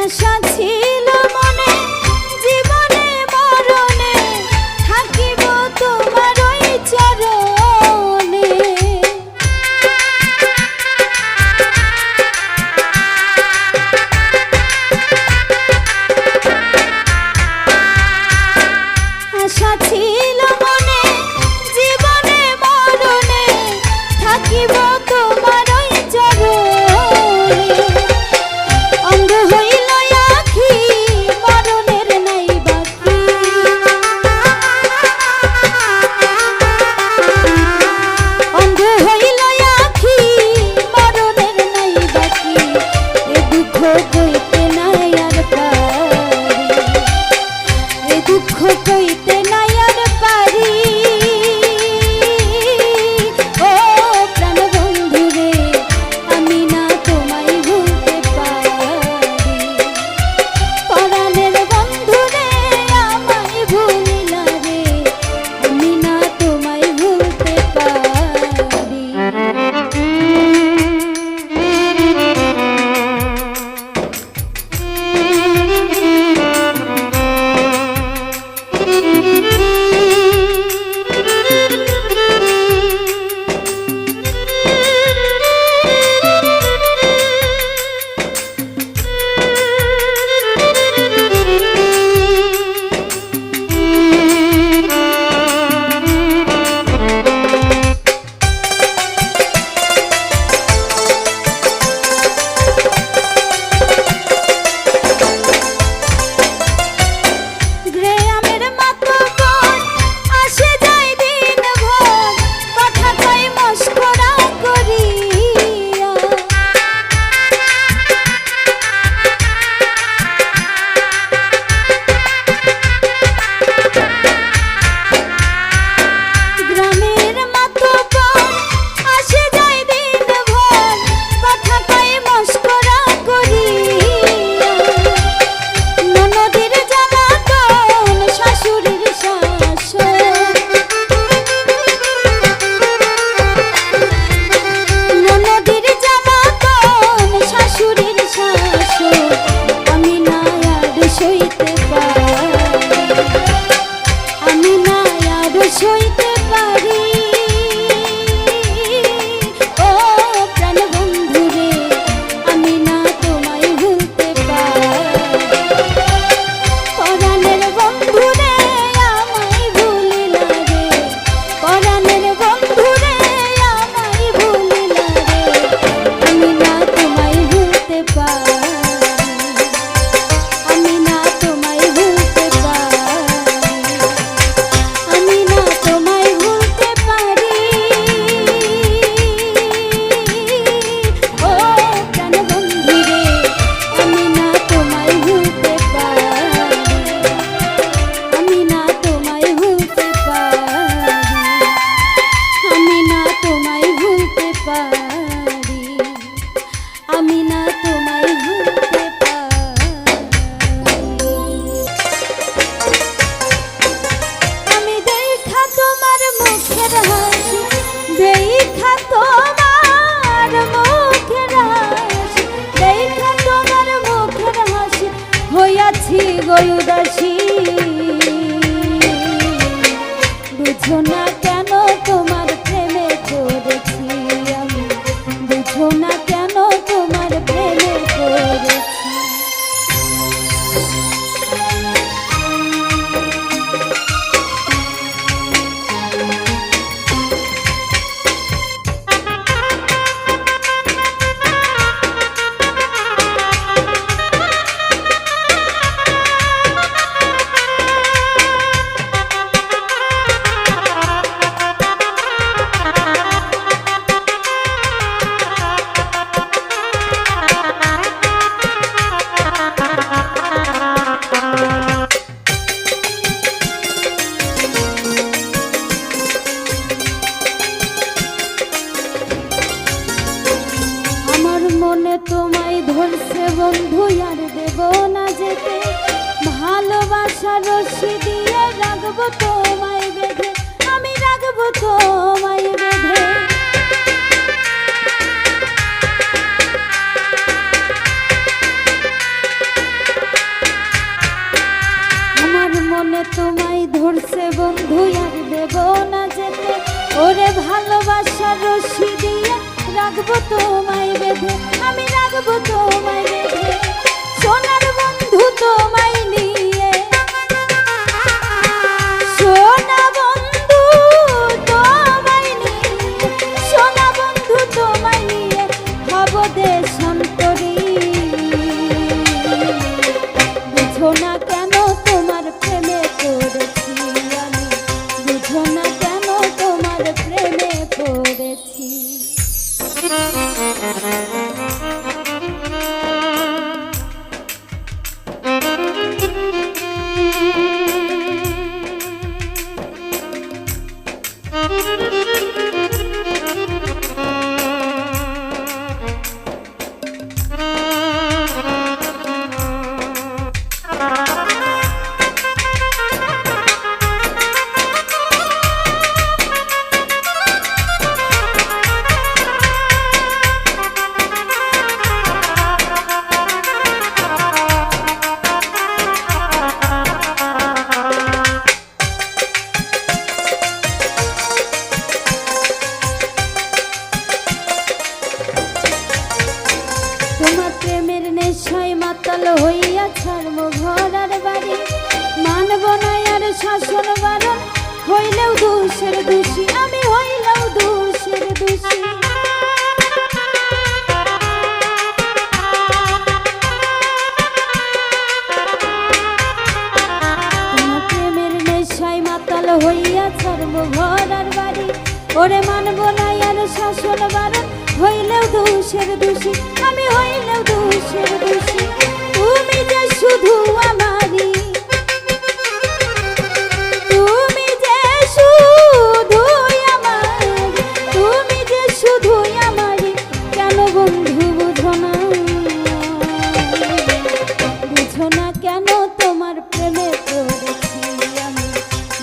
আশা ছিল মনে জীবনে মরণে থাকিব তোমার ওই চরণে। আশা ছিল মনে জীবনে মরণে থাকিব তোমার ওই চরণে। অন্ধ হইল আখি মরণের নাই বাকি, অন্ধ হইল আখি মরণের নাই বাকি। এ দুঃখ কইতে নাই আর পারি, এ দুঃখ কইতে নাই আর পারি। ও প্রাণ বন্ধু রে আমি না তোমায় ভুলতে পারি, পরাণের বন্ধু রে আমায় ভুলিলা রে আমি না তোমায় ভুলতে পারি। গ্রামের মাতব্বর আসে যায় দিন ভোর, কথা কয় মস্করা করিয়া। গ্রামের মাতব্বর আসে যায় দিন ভোর, কথা কয় মস্করা করিয়া। ননদের জ্বালাতন শাশুড়ির শাসন, ননদের জ্বালাতন শাশুড়ির শাসন আমি না আর সইতে পারি, আমি না আর সইতে পারি। ও প্রাণ বন্ধু রে আমি না তোমায় ভুলতে পারি, পরাণের বন্ধু রে আমায় ভুলিলা রে, পরাণের বন্ধু রে আমায় ভুলিলা রে আমি না তোমায় ভুলতে পারি, আমি না তোমায় ভুলতে পারি, আমি না তোমায় ভুলতে পারি। ও প্রাণ বন্ধু রে আমি না তোমায় ভুলতে পারি, আমি না তোমায় ভুলতে পারি, আমি না তোমায় ভুলতে পারি, আমি না তোমায় ভুলতে পারি। আমি দেখা তোমার মুখের হাসি, দেখা তোমার মুখের হাসি, দেখা তোমার মুখের হাসি হইয়াছি গো উদাসী। বুঝো না কেন তোমার প্রেমে পড়েছি আমি, বুঝো না কেন তোমার প্রেমে পড়েছি। মনে তোমায় ধরছে বন্ধু আর দেব না যেতে, ভালোবাসার রশি দিয়ে রাখবো তোমায় বেঁধে, আমি রাখবো তোমায় বেঁধে। ধরছে বন্ধু আর দেব না যেতে, ওরে ভালোবাসার রশি দিয়ে রাখবো তোমায় বেঁধে, আমি রাখবো তোমায় বেঁধে সোনার বন্ধু তোমায় নিয়ে, সোনা বন্ধু তোমায় নিয়ে, সোনা বন্ধু তোমায় নিয়ে হব দেশান্তরী। বুঝো না কেন তোমার প্রেমে পড়েছি আমি, বুঝো না কেন তোমার প্রেমে পড়েছি। তোমার প্রেমের নেশায় মাতাল হইয়া ছাড়বো ঘর আর বাড়ি, মানব না আর শাসন বারণ, হইলেও দোষের দোষী আমি, হইলেও দোষের দোষী। তোমার প্রেমের নেশায় মাতাল হইয়া ছাড়বো ঘর আর বাড়ি, ওরে মানব না আর শাসন বারণ, হইলেও দোষের দোষী আমি, হইলেও দোষের দোষী। তুমি যে শুধু আমারই, তুমি যে শুধু আমারই, তুমি যে শুধু আমারই, কেন বন্ধু বুঝো না, বুঝো না কেন তোমার প্রেমে পড়েছি আমি,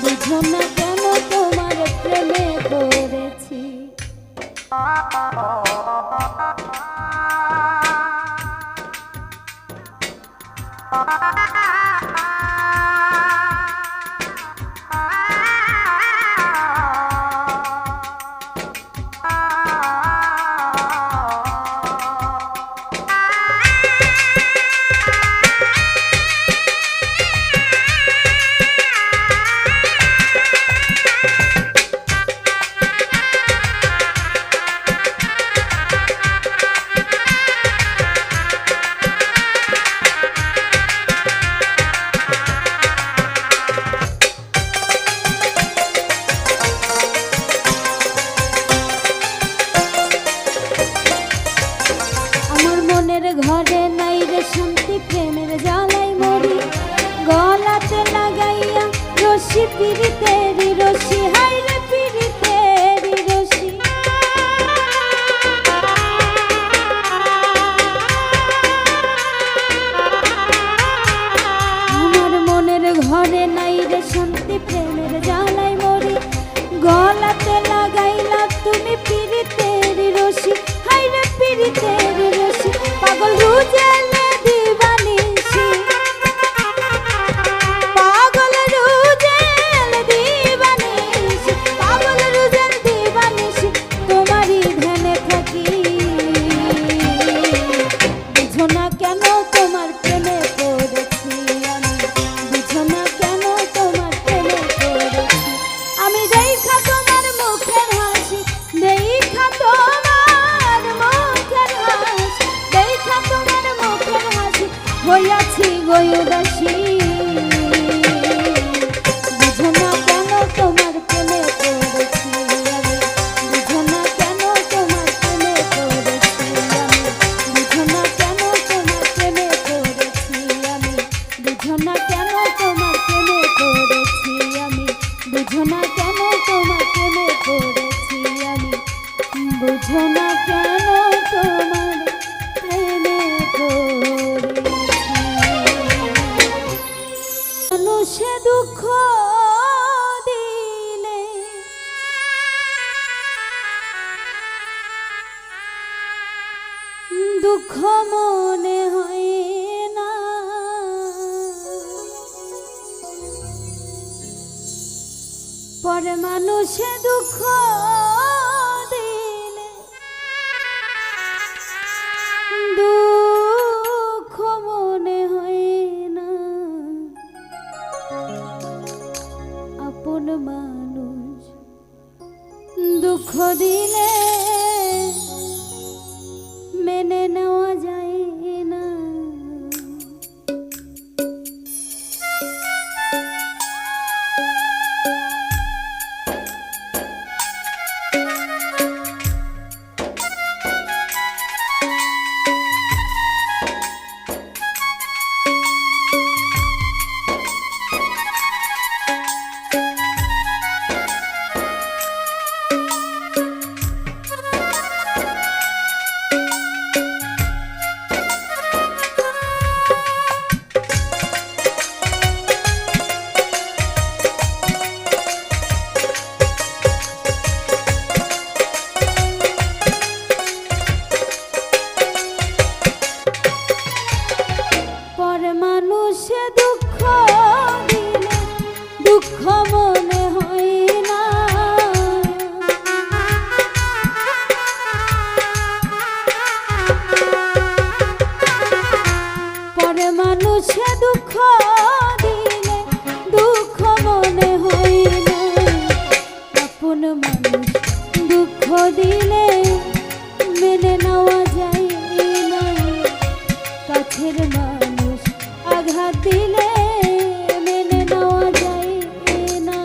বুঝো না কেন তোমার প্রেমে পড়েছি। ঘরে নাই রে শান্তি, প্রেমের জ্বালাই মরি, গলাতে লাগাইয়া রশি পিরিতেরি রশি, হাই রে পিরিতেরি রশি। আমার মনের ঘরে নাই রে শান্তি, প্রেমের জ্বালাই মরি, গলাতে লাগাইলা তুমি পিরিতেরি রশি, হাই রে পিরিতেরি রশি। পাগল রুজেলে দিবানিশি, পাগল রুজেল দিবানিশি, পাগল রুজেল দিবানিশি, তোমারই ধ্যানে থাকি। বুঝো না কেন তোমার প্রেমে পড়েছি আমি, বুঝো না কেন তোমার প্রেমে পড়েছি আমি। দেখা তোমার মুখের হাসি, দেখা তোমার মুখের হাসি, দেখা তোমার মুখের হাসি, হইয়াছি গো উদাসী। বুঝো না কেন তোমার প্রেমে পড়েছি আমি, বুঝো না কেন তোমার প্রেমে পড়েছি আমি, বুঝো না কেন তোমার প্রেমে পড়েছি আমি, বুঝো না কেন তোমার প্রেমে পড়েছি আমি, বুঝো না কেন তোমার প্রেমে পড়েছি আমি, বুঝো না কেন তোমার প্রেমে পড়েছি। মানুষে দুঃখ দিলে দুঃখ মনে হয় না, পরে মানুষে দুঃখ দিলে দুঃখ মনে হয় না, আপন মানুষ দুঃখ দিলে মেনে নেওয়া যায় না। মানুষে দুঃখ দিলে দুঃখ মনে হয় না, পরে মানুষে দুঃখ দিলে দুঃখ মনে হয় না, আপন মানুষ দুঃখ দিলে মেনে নেওয়া যায় না, কাছের মানুষ আঘাত দিলে মেনে নেওয়া যায় না।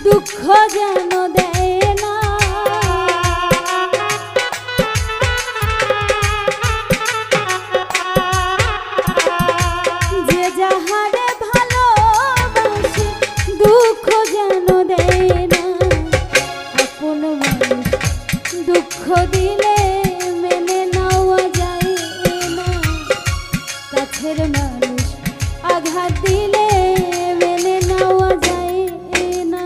দুঃখ যেন দেয় না, যে যাহারে ভালোবাসে দুঃখ যেন দেয় না, আপন মানুষ দুঃখ দিলে মেনে নেওয়া যায় না, কাছের মানুষ আঘাত দিলে মেনে নেওয়া যায় না।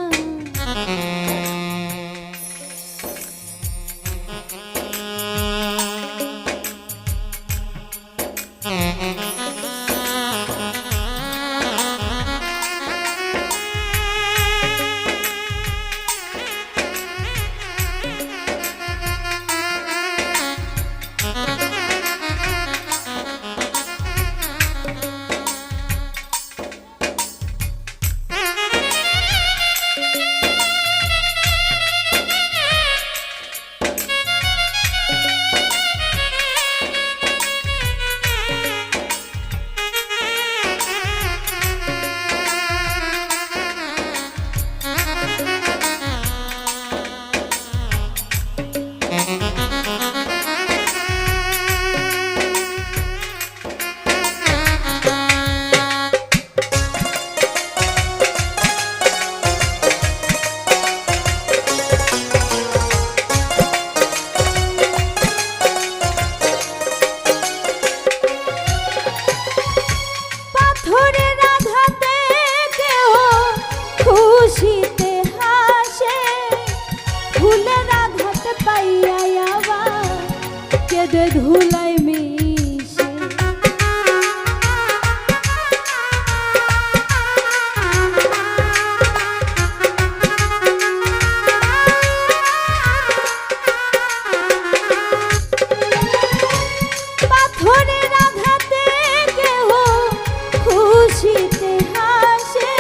খুশিতে হাসে, ফুলের আঘাত পাইয়া কেঁদে ধুলাই মিশে পাথরের আঘাতে কেহ খুশিতে হাসে,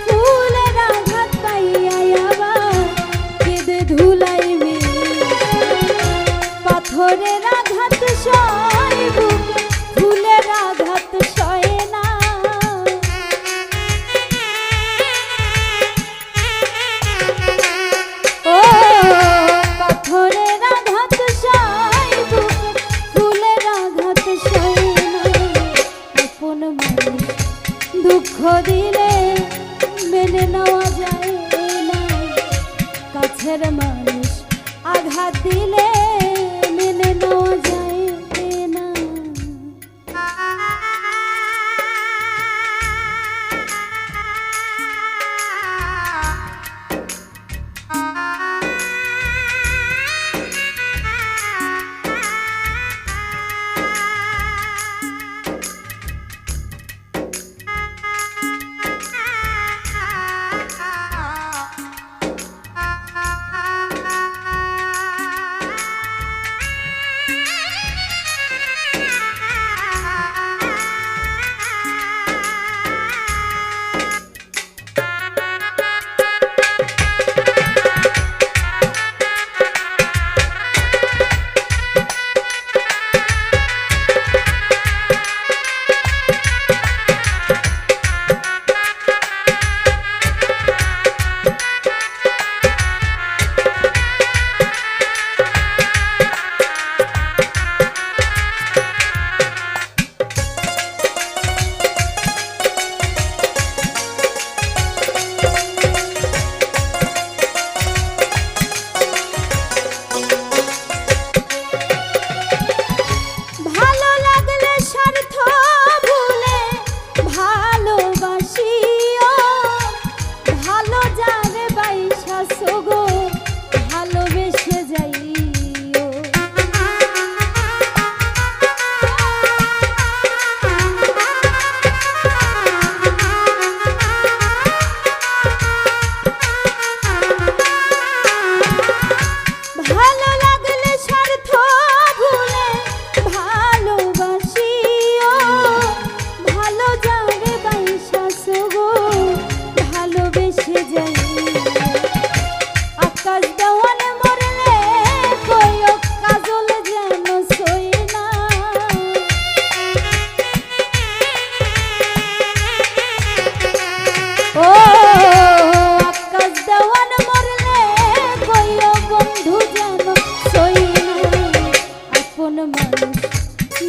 ফুলের আঘাত পাইয়া আবার কেঁদে ধুলাই পাথরের আঘাত সয় বুকে, ফুলের আঘাত সয় না। ও পাথরের আঘাত সয় বুকে, ফুলের আঘাত সয় না। আপন মানুষ দুঃখ দিলে মেনে নেওয়া যায় না, কাছের মানুষ আঘাত দিলে মেনে নেওয়া যায় না।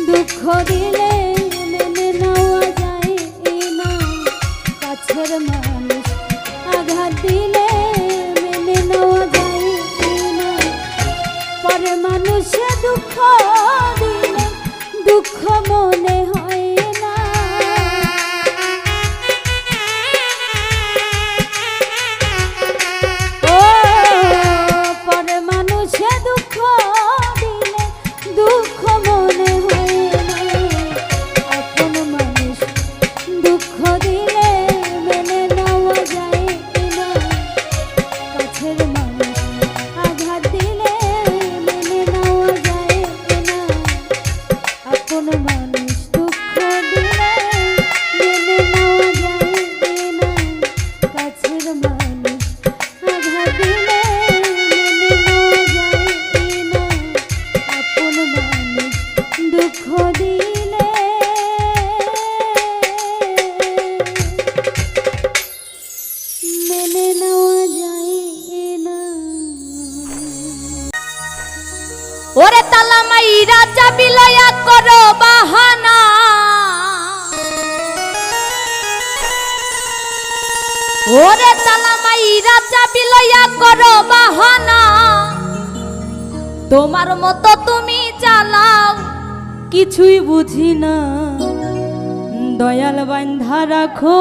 দুঃখ দিলে মেনে নেওয়া যায় না, কাছের মানুষ আঘাত দিলে মেনে নেওয়া যায় না। পরে মানুষে দুঃখ দিলে দুঃখ মনে হয় না। ও পরে মানুষে দুঃখ দিলে দুঃখ মনে হয় না। আপন মানুষ দুঃখ দিলে মেনে নেওয়া যায় না, কাছের মানুষ আঘাত দিলে মেনে নেওয়া যায় না। আপন মানুষ দুঃখ দিলে মেনে নেওয়া যায় না, কাছের মানুষ আঘাত দিলে মেনে নেওয়া যায় না। আপন মানুষ দুঃখ দিলে মেনে নেওয়া যায় না। ওরে তালা মাইরা চাবি লয়া করো বাহানা, ওরে তালা মাইরা চাবি লয়া করো বাহানা। তোমার মতো তুমি চালাও কিছুই বুঝি না, দয়াল বান্ধা রাখো।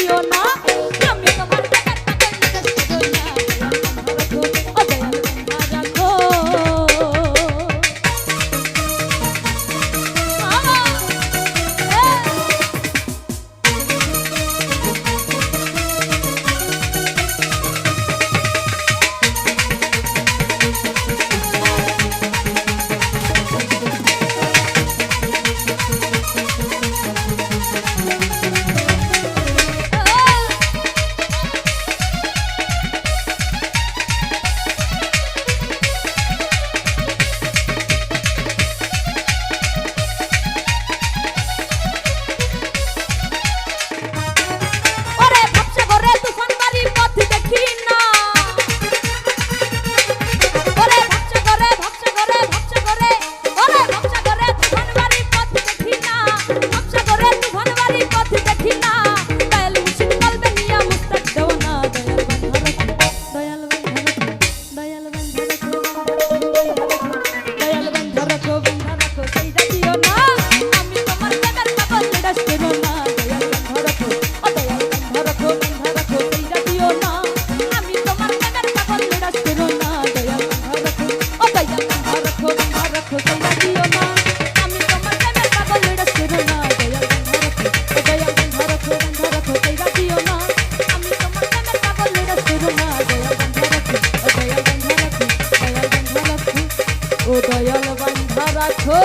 দিও না আমি তোমার প্রেমের পাগল রাখো ও দয়াল বান্ধা রাখো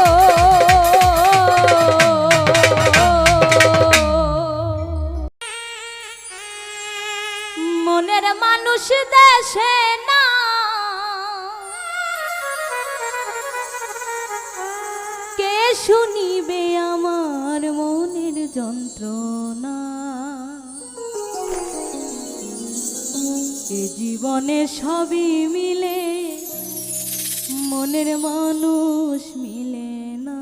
মনের মানুষ দেশে না কে শুনিবে আমার মনের যন্ত্রণা এ জীবনে সবই মিলে মনের মানুষ মিলে না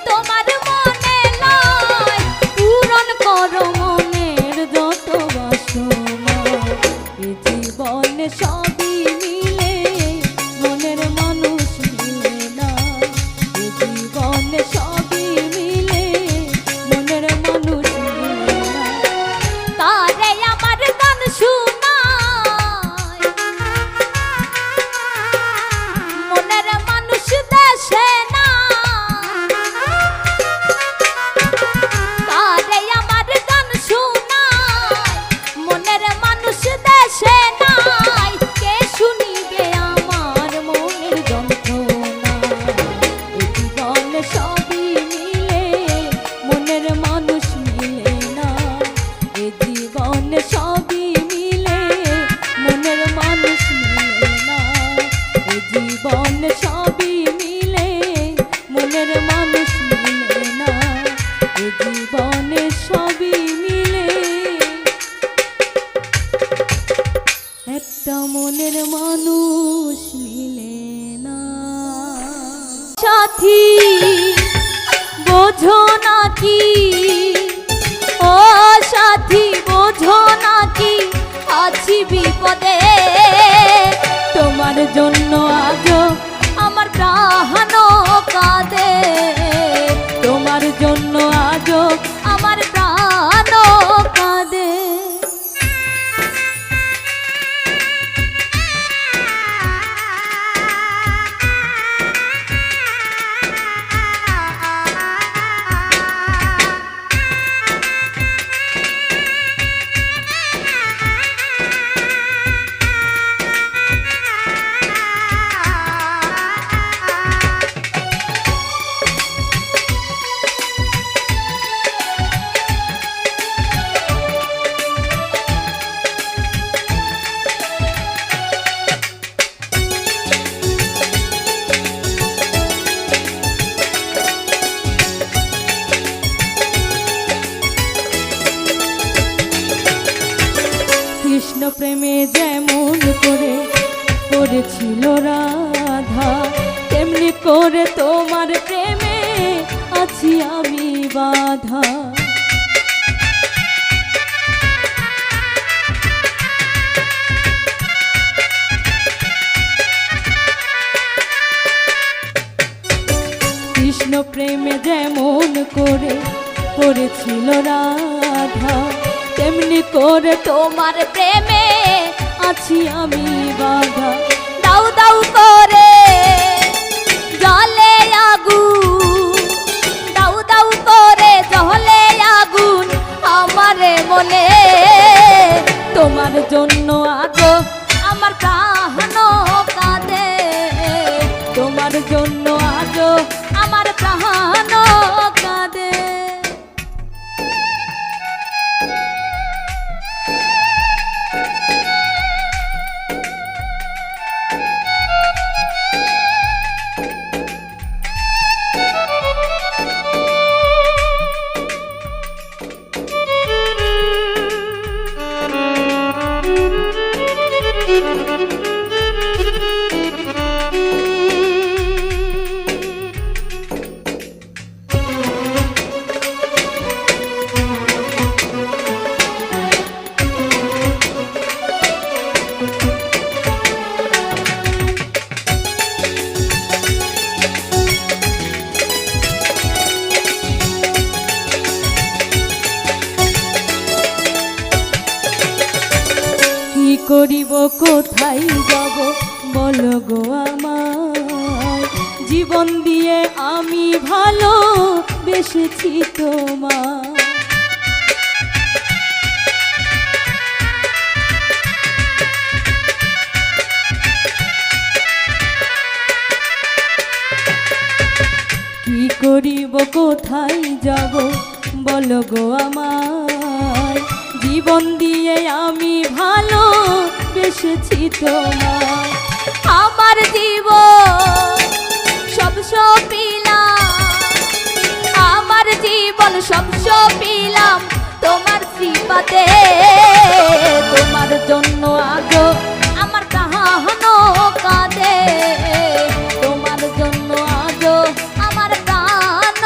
তোমার মনে লয় পূরণ করো মনের যত বাসনা এ জীবনে সবই মিলে মনের মানুষ মিলে না এ জীবনে সবই মিলে মনের মানুষ মিলে না তারে আমার গান শোনায় মনের মানুষ দেশে না তারে আমার গান শোনায় মনের মানুষ দেশে নাই কে শুনিবে আমার মনের যন্ত্রণা এ জীবনে সবই মিলে মনের মানুষ মিলে না এ জীবনে সবই মিলে মনের মানুষ মিলে না এ জীবনে সবই মিলে মনের মানুষ মিলে না এ জীবনে সবই মিলে একটা মনের মানুষ মিলে না সাথী বোঝো নাকি ও সাথী বোঝো নাকি আছি বিপদে তোমার জন্য আজও আমার প্রাণ কাঁদে তোমার জন্য আজও আমার প্রাণ কাঁদে কৃষ্ণ প্রেমে যেমন করে করেছিল রাধা তেমনি করে তোমার প্রেমে আছি আমি বাধা কৃষ্ণ প্রেমে যেমন করে করেছিল রাধা তেমনি করে তোমার প্রেমে আছি আমি বাধা দাউ দাউ করে জলে আগুন দাউ দাউ করে জলে আগুন আমারে মনে তোমার জন্য আগো আমার প্রাণ কাঁদে তোমার জন্য আগো আমার প্রাণ কাঁদে করিব কোথায় যাব বলো গো আমায় জীবন দিয়ে আমি ভালো বেসেছি তোমায় কি করিব কোথায় যাব বলো গো আমায় জীবন দিয়ে আমি ভালো বেসেছি তোমায় আমার জীবন সব সপিলাম আমার জীবন সব সপিলাম তোমার শ্রীপাতে তোমার জন্য আগো আমার প্রাণ কাঁদে তোমার জন্য আগো আমার প্রাণ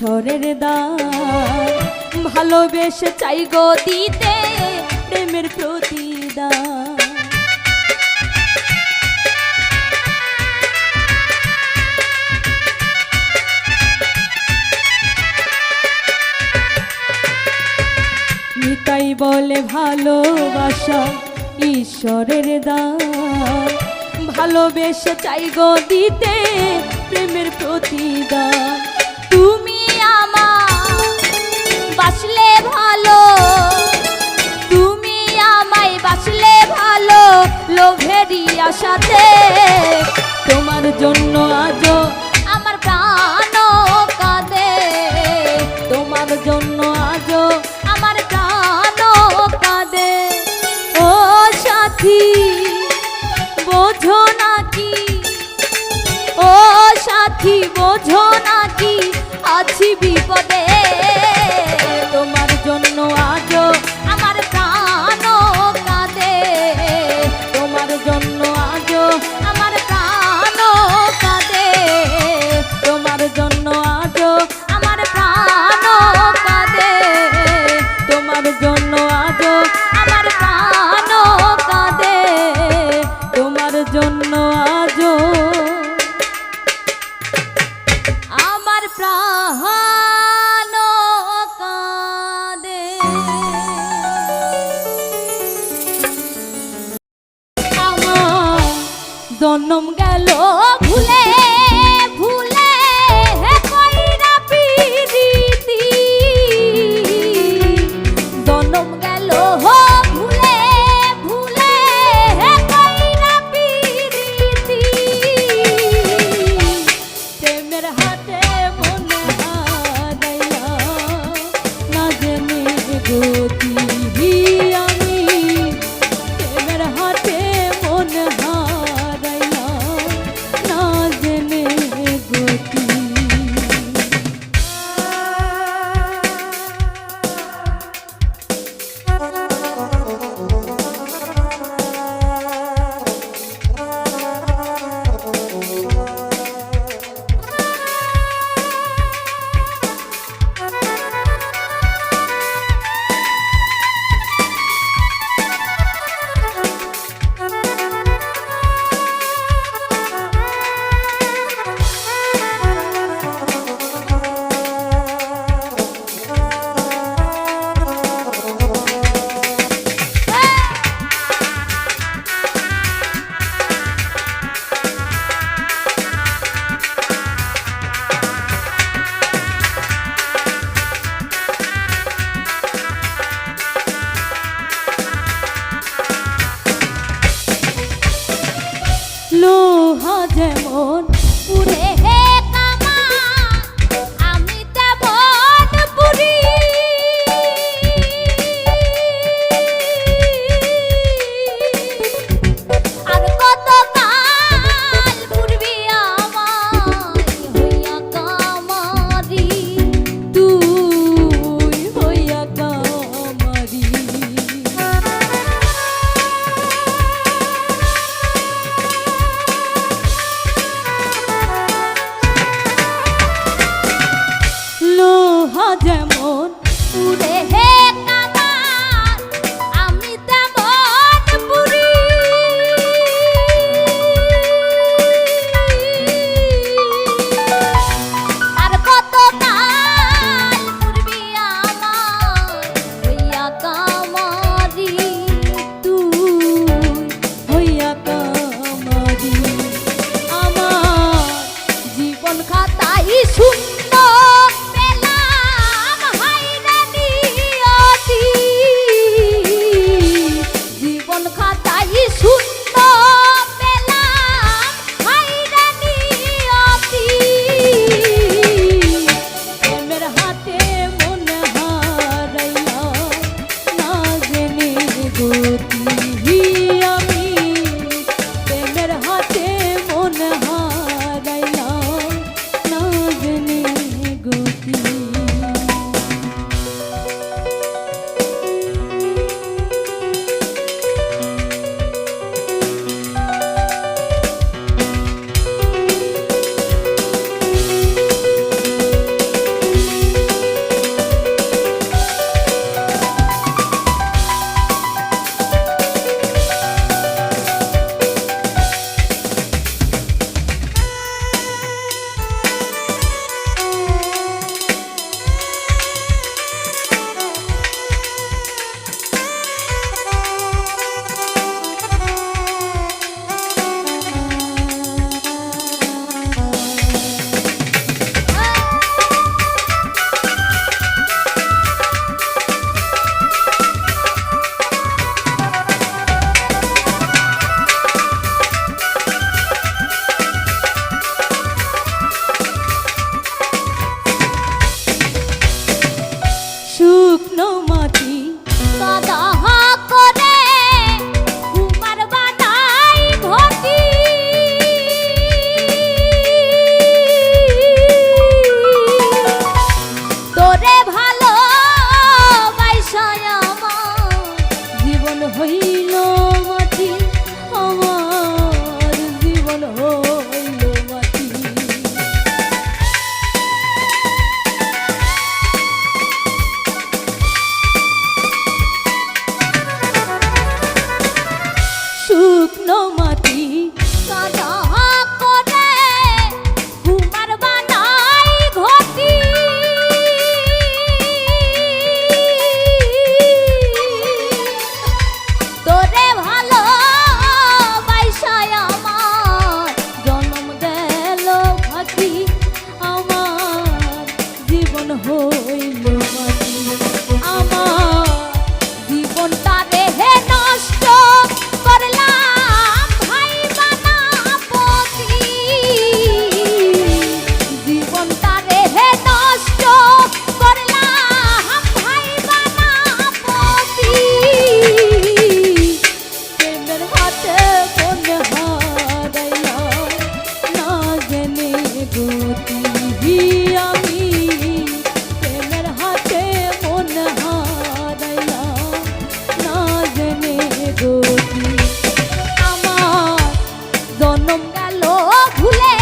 ঈশ্বরের দান ভালোবেসে চাই গো দিতে প্রেমের প্রতিদান নিতাই বলে ভালোবাসা ঈশ্বরের দান ভালোবেসে চাই গো দিতে প্রেমের প্রতিদান তুমি আমার বাসলে ভালো তুমি আমায় বাসলে ভালো লোভেরই আশাতে তোমার জন্য আজও আমার প্রাণ কাঁদে তোমার জন্য আজও আমার প্রাণ কাঁদে ও সাথী বোঝো নাকি ও সাথী বোঝো নাকি আছি বিপদে তোমার জন্য আজও আমার প্রাণ কাঁদে তোমার জন্য আজও আমার প্রাণ কাঁদে তোমার জন্য আজও আমার প্রাণ কাঁদে তোমার জন্য আজও আমার প্রাণ কাঁদে তোমার জন্য আজও আমার প্রাণ কাঁদে আমার জনম গেল ভুলে ভুলে হে কইরা পিরিতি জনম গেল ভুলে ভুলে হে কইরা পিরিতি প্রেমের হাতে মন হারাইয়া না জেনে গতি আমি প্রেমের হাতে মন হারাইয়া শুকনো মাটি কাদাহ করে কুমার বানাই ঘটি তোরে ভালো বাইসায় আমার জীবন হইল মাটি আমার জীবন হইল মাটি শুকনো মাটি কাদাহ করে কুমার বানাই ঘটি তোরে ভালো বাইসায় আমার জন্ম গেল ফাঁকি আমার জীবন হইল মাটি আমার জীবনটা রেহে নষ্ট করলাম ভাই বানা পতি জীবনটা রেহে নষ্ট করলাম ভাই বানা পতি প্রেমের হাতে মন হারাইলাম না জেনে গতি আমি প্রেমের হাতে মন হারাইলাম না জেনে গতি আমার জনম গেল ভুলে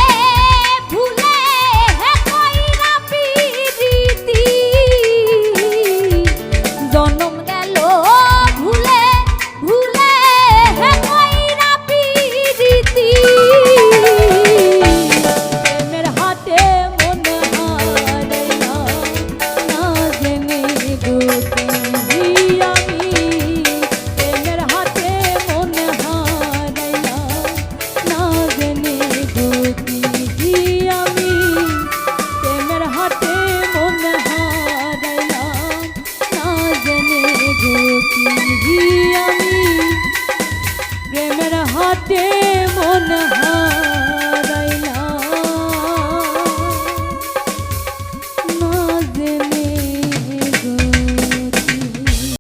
ভুলে হে কইরা পিরিতি জনম গেল ভুলে ভুলে হে কইরা পিরিতি প্রেমের হাতে মন হারাইলাম না জেনে গতি আমি প্রেমের হাতে মন হারাইলাম না জেনে গতি আমি প্রেমের হাতে মন হারাইলাম না জেনে গতি আমি প্রেমের হাতে মন